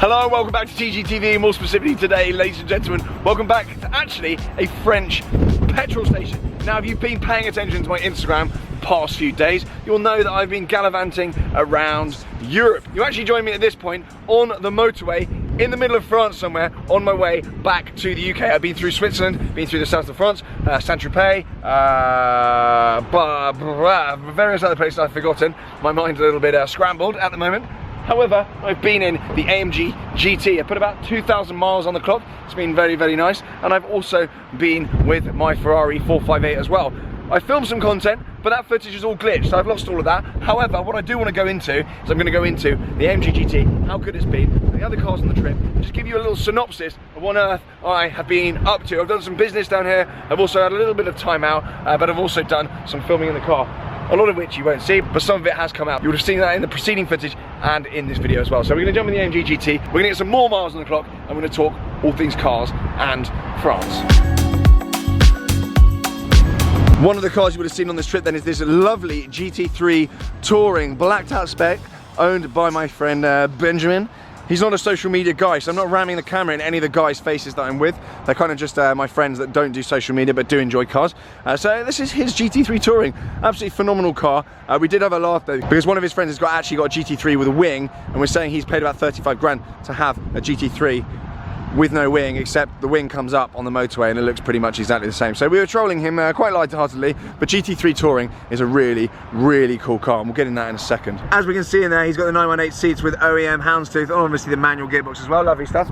Hello, welcome back to TGTV, more specifically today, ladies and gentlemen, welcome back to actually a French petrol station. Now, if you've been paying attention to my Instagram the past few days, you'll know that I've been gallivanting around Europe. You actually join me at this point on the motorway in the middle of France somewhere on my way back to the UK. I've been through Switzerland, been through the south of France, Saint-Tropez, various other places I've forgotten. My mind's a little bit scrambled at the moment. However, I've been in the AMG GT. I put about 2,000 miles on the clock. It's been very, very nice. And I've also been with my Ferrari 458 as well. I filmed some content, but that footage is all glitched, so I've lost all of that. However, what I do want to go into is I'm going to go into the AMG GT, how good it's been, and the other cars on the trip, and just give you a little synopsis of what on earth I have been up to. I've done some business down here. I've also had a little bit of time out, but I've also done some filming in the car. A lot of which you won't see, but some of it has come out. You would have seen that in the preceding footage and in this video as well. So we're going to jump in the AMG GT, we're going to get some more miles on the clock, and we're going to talk all things cars and France. One of the cars you would have seen on this trip then is this lovely GT3 Touring, blacked out spec, owned by my friend Benjamin. He's not a social media guy, so I'm not ramming the camera in any of the guys' faces that I'm with. They're kind of just my friends that don't do social media but do enjoy cars. So this is his GT3 Touring. Absolutely phenomenal car. We did have a laugh though, because one of his friends has actually got a GT3 with a wing, and we're saying he's paid about 35 grand to have a GT3 with no wing, except the wing comes up on the motorway and it looks pretty much exactly the same. So we were trolling him quite lightheartedly, but GT3 Touring is a really, really cool car, and we'll get in that in a second. As we can see in there, he's got the 918 seats with OEM houndstooth, and obviously the manual gearbox as well, lovely stuff.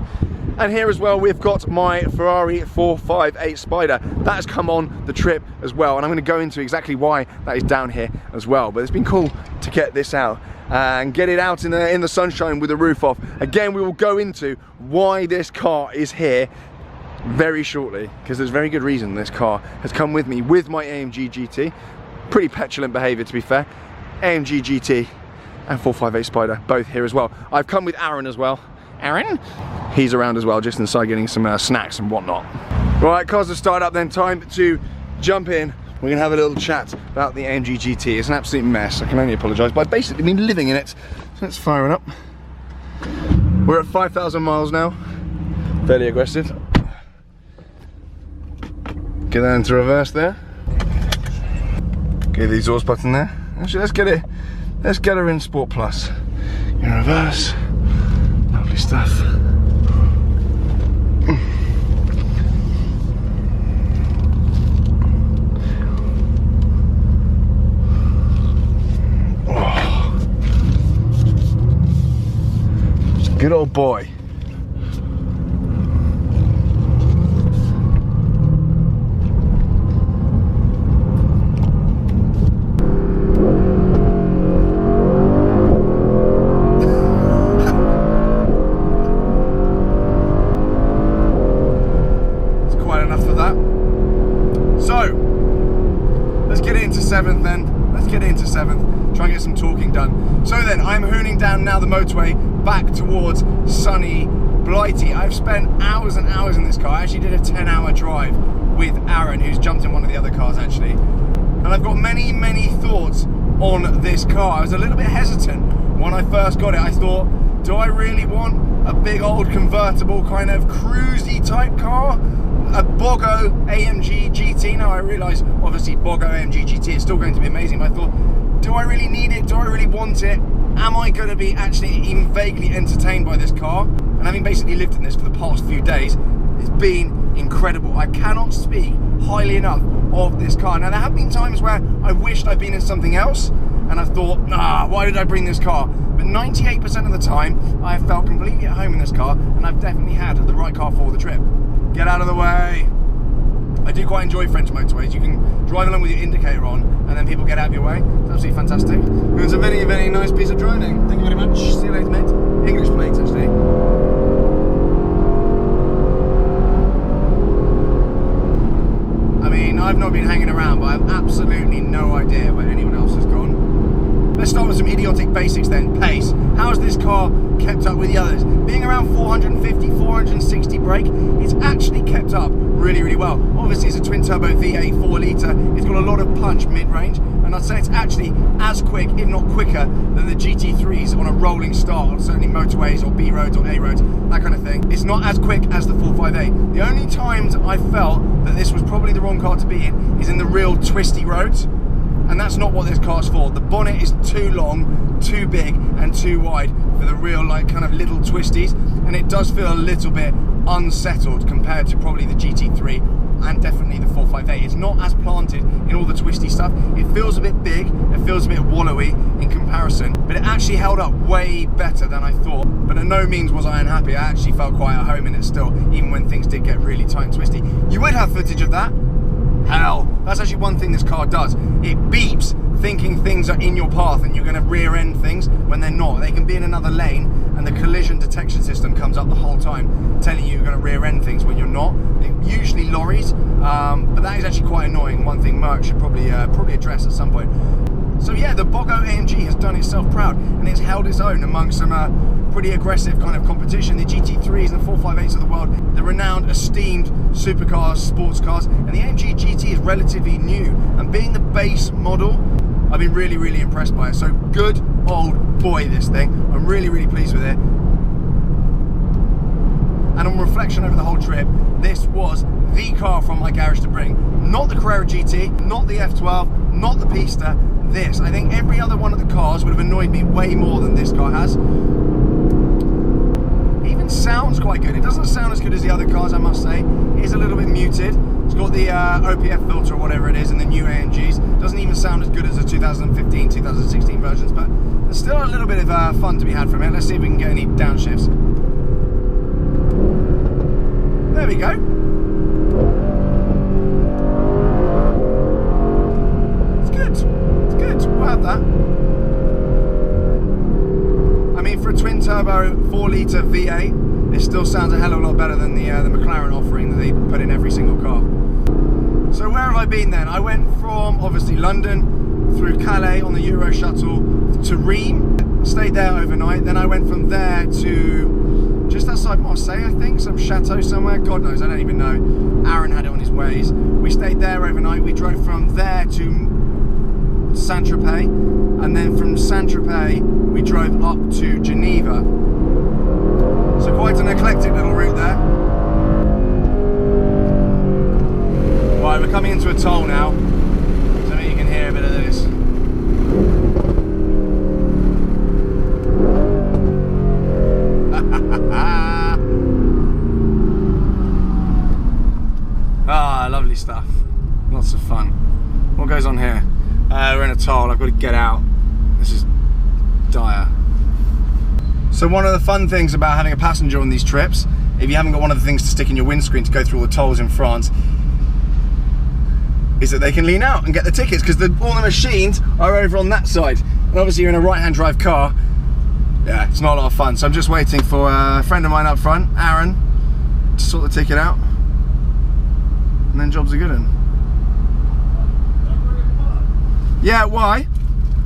And here as well, we've got my Ferrari 458 Spider. That has come on the trip as well, and I'm going to go into exactly why that is down here as well. But it's been cool to get this out and get it out in the sunshine with the roof off. Again, we will go into why this car is here very shortly, because there's very good reason this car has come with me with my AMG GT. Pretty petulant behaviour, to be fair. AMG GT and 458 Spider, both here as well. I've come with Aaron as well. Aaron? He's around as well, just inside getting some snacks and whatnot. Right, cars have started up then, time to jump in. We're going to have a little chat about the AMG GT. It's an absolute mess, I can only apologise, but I've basically been living in it. So let's fire it up. We're at 5,000 miles now. Fairly aggressive. Get that into reverse there. Get the exhaust button there. Actually, let's get her in Sport Plus. In reverse. Lovely stuff. Good old boy. It's quite enough for that. So, let's get into 7th then. Let's get into 7th. Try and get some talking done. So then, I'm hooning down now the motorway back towards sunny Blighty. I've spent hours and hours in this car. I actually did a 10-hour drive with Aaron, who's jumped in one of the other cars actually. And I've got many, many thoughts on this car. I was a little bit hesitant when I first got it. I thought, do I really want a big old convertible kind of cruisy type car? A Bogo AMG GT. Now I realise obviously Bogo AMG GT is still going to be amazing, but I thought, do I really need it? Do I really want it? Am I going to be actually even vaguely entertained by this car? And having basically lived in this for the past few days, it's been incredible. I cannot speak highly enough of this car. Now there have been times where I wished I'd been in something else, and I thought, nah, why did I bring this car? But 98% of the time, I have felt completely at home in this car, and I've definitely had the right car for the trip. Get out of the way. I do quite enjoy French motorways. You can drive along with your indicator on, and then people get out of your way. It's absolutely fantastic. It was a very, very nice piece of driving. Thank you very much. See you later, mate. English plates, actually. I mean, I've not been hanging around, but I have absolutely no idea where anyone else has gone. Let's start with some idiotic basics then. Pace. How's this car kept up with the others? Being around 450, 460 brake, it's actually kept up really, really well. Obviously it's a twin turbo V8 4 litre, it's got a lot of punch mid-range, and I'd say it's actually as quick, if not quicker, than the GT3s on a rolling start, certainly motorways or B roads or A roads, that kind of thing. It's not as quick as the 458. The only times I felt that this was probably the wrong car to be in is in the real twisty roads, and that's not what this car's for. The bonnet is too long, too big, and too wide for the real, like, kind of little twisties, and it does feel a little bit unsettled compared to probably the GT3 and definitely the 458. It's not as planted in all the twisty stuff. It feels a bit big, it feels a bit wallowy in comparison, but it actually held up way better than I thought. But at no means was I unhappy. I actually felt quite at home in it still, even when things did get really tight and twisty. You would have footage of that. Hell, that's actually one thing this car does. It beeps thinking things are in your path and you're going to rear end things when they're not. They can be in another lane and the collision detection system comes up the whole time telling you you're going to rear end things when you're not. They're usually lorries, but that is actually quite annoying. One thing Merc should probably address at some point. So yeah, the Bogo AMG has done itself proud and it's held its own amongst some pretty aggressive kind of competition. The GT3s and the 458s of the world, the renowned, esteemed supercars, sports cars, and the AMG GT is relatively new. And being the base model, I've been really, really impressed by it. So good old boy, this thing. I'm really, really pleased with it. And on reflection over the whole trip, this was the car from my garage to bring. Not the Carrera GT, not the F12, not the Pista, this. I think every other one of the cars would have annoyed me way more than this car has. It even sounds quite good. It doesn't sound as good as the other cars, I must say. It is a little bit muted. It's got the OPF filter or whatever it is in the new AMGs. Doesn't even sound as good as the 2015, 2016 versions, but there's still a little bit of fun to be had from it. Let's see if we can get any downshifts. There we go. It's good. It's good. We'll have that. I mean, for a twin turbo 4 litre V8, it still sounds a hell of a lot better than the McLaren offering that they put in every single car. So where have I been then? I went from obviously London through Calais on the Euro shuttle to Rheims, stayed there overnight. Then I went from there to just outside Marseille, I think, some chateau somewhere, God knows, I don't even know. Aaron had it on his Waze. We stayed there overnight. We drove from there to Saint-Tropez, and then from Saint-Tropez we drove up to Geneva. So quite an eclectic little route there. Right, we're coming into a toll now, so maybe you can hear a bit of this. Ah, lovely stuff. Lots of fun. What goes on here? We're in a toll. I've got to get out. This is dire. So one of the fun things about having a passenger on these trips, if you haven't got one of the things to stick in your windscreen to go through all the tolls in France, is that they can lean out and get the tickets, because all the machines are over on that side. And obviously you're in a right-hand drive car. Yeah, it's not a lot of fun. So I'm just waiting for a friend of mine up front, Aaron, to sort the ticket out. And then job's a good one. Yeah, why?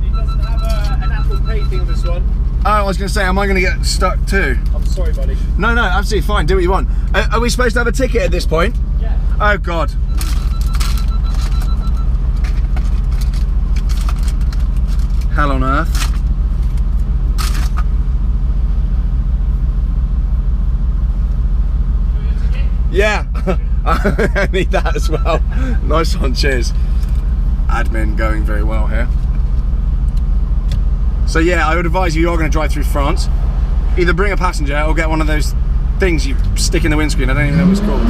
It doesn't have an Apple Pay thing on this one. Oh, I was going to say, am I going to get stuck too? I'm sorry, buddy. No, absolutely fine. Do what you want. Are we supposed to have a ticket at this point? Yeah. Oh, God. Hell on earth. Yeah. I need that as well. Nice one, cheers. Admin going very well here. So yeah, I would advise you are going to drive through France, either bring a passenger or get one of those things you stick in the windscreen. I don't even know what it's called.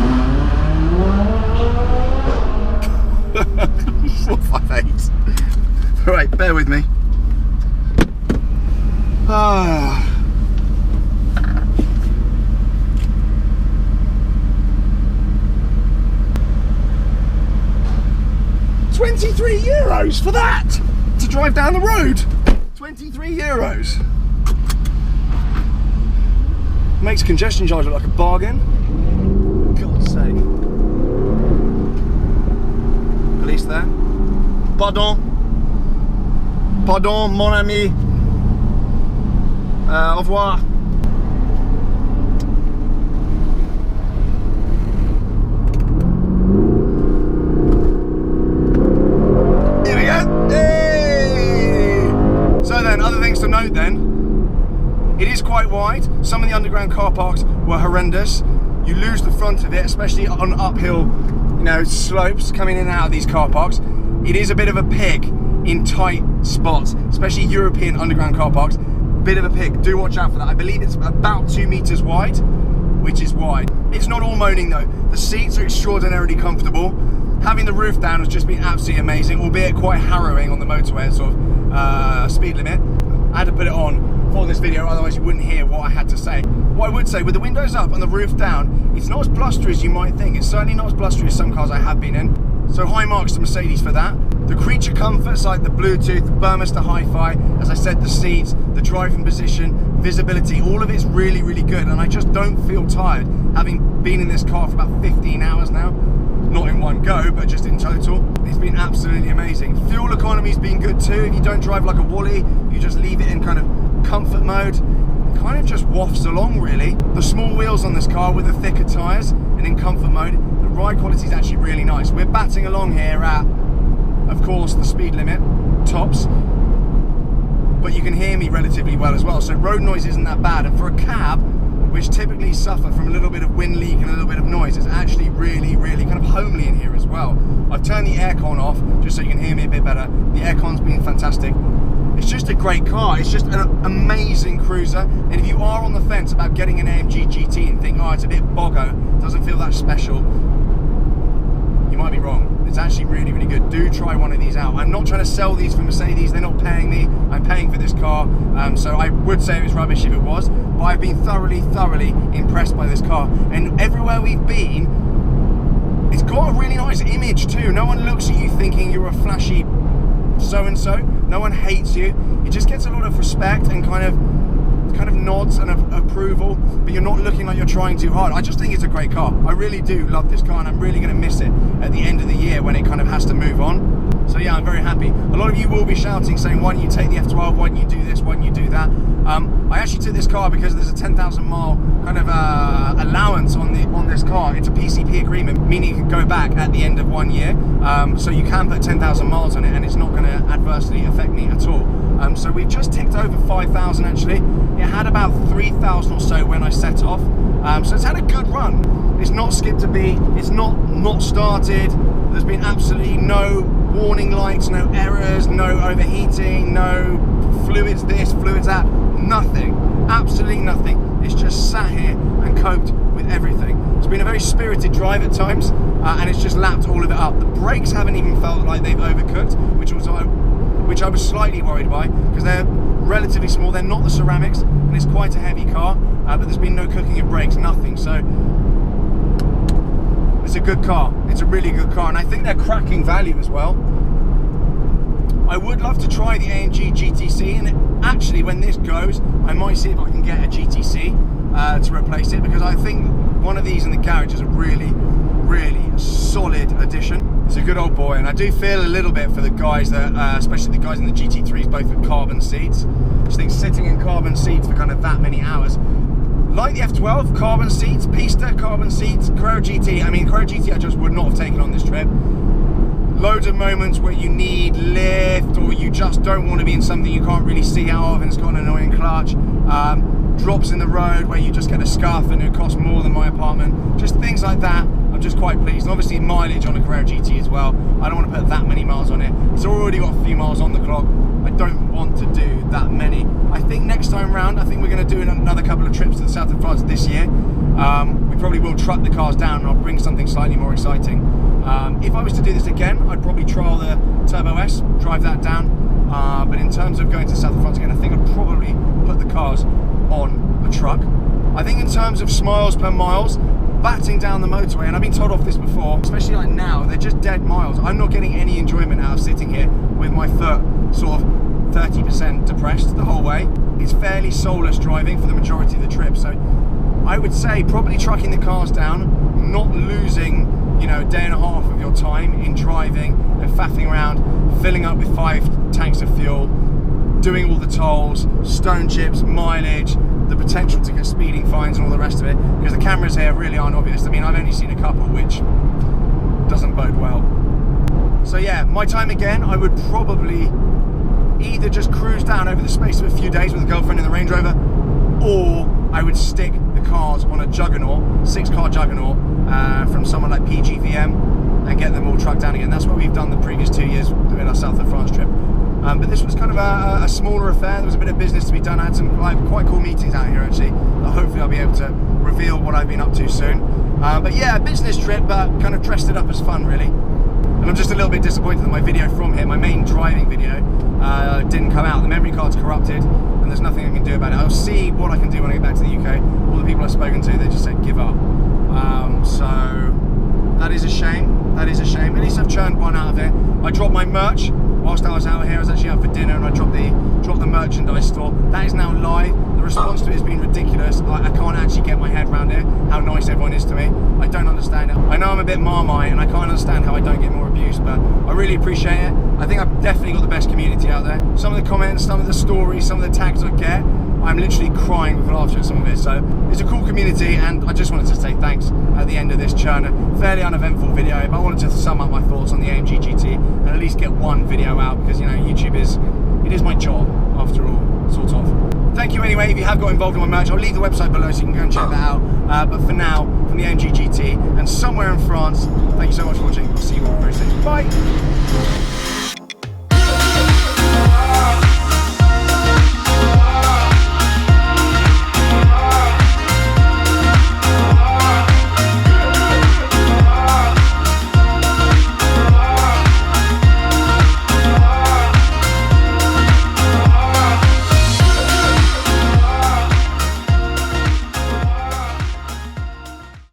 458. Right, bear with me. Ah. 23 euros for that to drive down the road. 23 euros. Makes congestion charge look like a bargain. God's sake. Police there. Pardon. Pardon, mon ami. Au revoir. Here we go. Hey! So then, other things to note then. It is quite wide. Some of the underground car parks were horrendous. You lose the front of it, especially on uphill, you know, slopes coming in and out of these car parks. It is a bit of a pig in tight spots, especially European underground car parks. Bit of a pig. Do watch out for that. I believe it's about 2 meters wide, which is wide. It's not all moaning though. The seats are extraordinarily comfortable. Having the roof down has just been absolutely amazing, albeit quite harrowing on the motorway at sort of speed limit. I had to put it on for this video, otherwise you wouldn't hear what I had to say. What I would say, with the windows up and the roof down, it's not as blustery as you might think. It's certainly not as blustery as some cars I have been in. So high marks to Mercedes for that. The creature comforts like the Bluetooth, the Burmester Hi-Fi, as I said, the seats, the driving position, visibility, all of it's really, really good. And I just don't feel tired, having been in this car for about 15 hours now. Not in one go, but just in total. It's been absolutely amazing. Fuel economy's been good too. If you don't drive like a Wally, you just leave it in kind of comfort mode. It kind of just wafts along really. The small wheels on this car with the thicker tyres and in comfort mode, the ride quality is actually really nice. We're batting along here at, of course, the speed limit, tops, but you can hear me relatively well as well. So road noise isn't that bad. And for a cab, which typically suffer from a little bit of wind leak and a little bit of noise, it's actually really, really kind of homely in here as well. I've turned the aircon off just so you can hear me a bit better. The aircon's been fantastic. It's just a great car. It's just an amazing cruiser. And if you are on the fence about getting an AMG GT and think, oh, it's a bit boggo, doesn't feel that special, you might be wrong. It's actually really, really good. Do try one of these out. I'm not trying to sell these for Mercedes. They're not paying me. I'm paying for this car. So I would say it was rubbish if it was. But I've been thoroughly, thoroughly impressed by this car. And everywhere we've been, it's got a really nice image too. No one looks at you thinking you're a flashy so-and-so. No one hates you. It just gets a lot of respect and kind of nods and approval, but you're not looking like you're trying too hard. I just think it's a great car. I really do love this car, and I'm really going to miss it at the end of the year when it kind of has to move on. So yeah, I'm very happy. A lot of you will be shouting, saying, why don't you take the F12, why don't you do this, why don't you do that? I actually took this car because there's a 10,000 mile kind of allowance on this car. It's a PCP agreement, meaning you can go back at the end of 1 year. So you can put 10,000 miles on it and it's not going to adversely affect me at all. So we've just ticked over 5,000 actually. It had about 3,000 or so when I set off. So it's had a good run. It's not skipped a beat, it's not started. There's been absolutely no warning lights, no errors, no overheating, no fluids this, fluids that, nothing, absolutely nothing. It's just sat here and coped with everything. It's been a very spirited drive at times, and it's just lapped all of it up. The brakes haven't even felt like they've overcooked, which I was slightly worried by, because they're relatively small, they're not the ceramics, and it's quite a heavy car, but there's been no cooking of brakes, nothing. So it's a good car. It's a really good car, and I think they're cracking value as well. I would love to try the AMG GTC, and actually when this goes, I might see if I can get a GTC to replace it, because I think one of these in the garage is a really, really solid addition. It's a good old boy, and I do feel a little bit for the guys that, especially the guys in the GT3s, both with carbon seats. I just think sitting in carbon seats for kind of that many hours, like the F12, carbon seats, Pista, carbon seats, Carrera GT. I mean, Carrera GT I just would not have taken on this trip. Loads of moments where you need lift, or you just don't want to be in something you can't really see out of and it's got an annoying clutch. Drops in the road where you just get a scuff and it costs more than my apartment. Just things like that. I'm just quite pleased. And obviously mileage on a Carrera GT as well. I don't want to put that many miles on it. It's already got a few miles on the clock. I don't want to do that many. I think next time round, I think we're going to do another couple of trips to the south of France this year. We probably will truck the cars down and I'll bring something slightly more exciting. If I was to do this again, I'd probably trial the Turbo S, drive that down. But in terms of going to the south of France again, I think I'd probably put the cars on a truck. I think in terms of smiles per miles, batting down the motorway, and I've been told off this before, especially like now, they're just dead miles. I'm not getting any enjoyment out of sitting here with my foot sort of 30% depressed the whole way. It's fairly soulless driving for the majority of the trip, so I would say probably trucking the cars down, not losing, you know, a day and a half of your time in driving and faffing around, filling up with 5 tanks of fuel, doing all the tolls, stone chips, mileage, the potential to get speeding fines and all the rest of it, because the cameras here really aren't obvious. I mean, I've only seen a couple, which doesn't bode well. So yeah, my time again, I would probably either just cruise down over the space of a few days with a girlfriend in the Range Rover, or I would stick the cars on a juggernaut, 6-car juggernaut, from someone like PGVM, and get them all trucked down again. That's what we've done the previous 2 years doing our South of France trip. But this was kind of a smaller affair. There was a bit of business to be done. I had some quite cool meetings out here actually. Hopefully I'll be able to reveal what I've been up to soon. But yeah, a business trip, but kind of dressed it up as fun really. And I'm just a little bit disappointed that my video from here, my main driving video, didn't come out. The memory card's corrupted and there's nothing I can do about it. I'll see what I can do when I get back to the UK. All the people I've spoken to, they just said give up. So that is a shame. That is a shame. At least I've churned one out of it. I dropped my merch whilst I was out here. I was actually out for dinner and I dropped the merchandise store. That is now live. The response to it has been ridiculous. I can't actually get my head around it, how nice everyone is to me. I don't understand it. I know I'm a bit Marmite and I can't understand how I don't get more abuse, but I really appreciate it. I think I've definitely got the best community out there. Some of the comments, some of the stories, some of the tags I get, I'm literally crying with laughter at some of it. So it's a cool community, and I just wanted to say thanks at the end of this churn. A fairly uneventful video, but I wanted to sum up my thoughts on the AMG GT and at least get one video out, because you know, YouTube is my job after all, sort of. Thank you anyway. If you have got involved in my merch, I'll leave the website below so you can go and check that out. But for now, from the AMG GT and somewhere in France, thank you so much for watching. I'll see you all very soon. Bye.